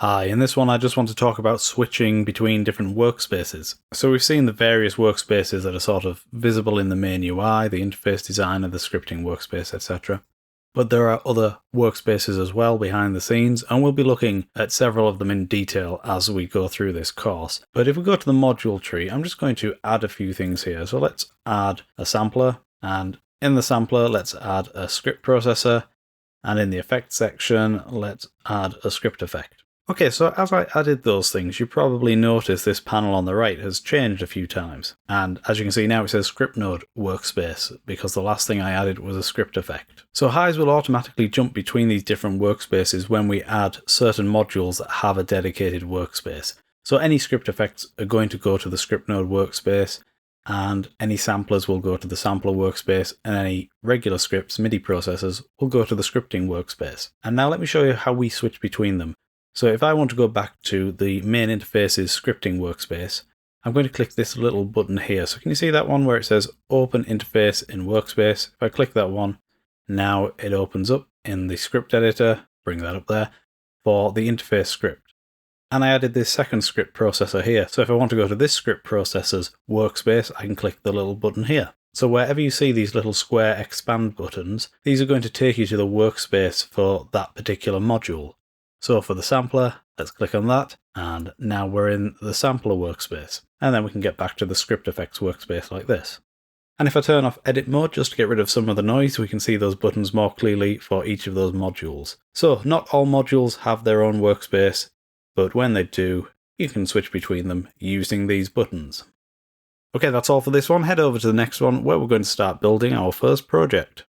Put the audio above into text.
Hi, in this one I just want to talk about switching between different workspaces. So we've seen the various workspaces that are sort of visible in the main UI, the interface designer, the scripting workspace, etc. But there are other workspaces as well behind the scenes, and we'll be looking at several of them in detail as we go through this course. But if we go to the module tree, I'm just going to add a few things here. So let's add a sampler, and in the sampler, let's add a script processor, and in the effects section, let's add a script effect. Okay, so as I added those things, you probably noticed this panel on the right has changed a few times. And as you can see now, it says scriptnode workspace, because the last thing I added was a script effect. So HISE will automatically jump between these different workspaces when we add certain modules that have a dedicated workspace. So any script effects are going to go to the scriptnode workspace, and any samplers will go to the sampler workspace, and any regular scripts, MIDI processors, will go to the scripting workspace. And now let me show you how we switch between them. So if I want to go back to the main interface's scripting workspace, I'm going to click this little button here. So can you see that one where it says Open Interface in Workspace? If I click that one, now it opens up in the script editor, bring that up there, for the interface script. And I added this second script processor here. So if I want to go to this script processor's workspace, I can click the little button here. So wherever you see these little square expand buttons, these are going to take you to the workspace for that particular module. So for the sampler, let's click on that, and now we're in the sampler workspace. And then we can get back to the script effects workspace like this. And if I turn off edit mode just to get rid of some of the noise, we can see those buttons more clearly for each of those modules. So not all modules have their own workspace, but when they do, you can switch between them using these buttons. Okay, that's all for this one. Head over to the next one where we're going to start building our first project.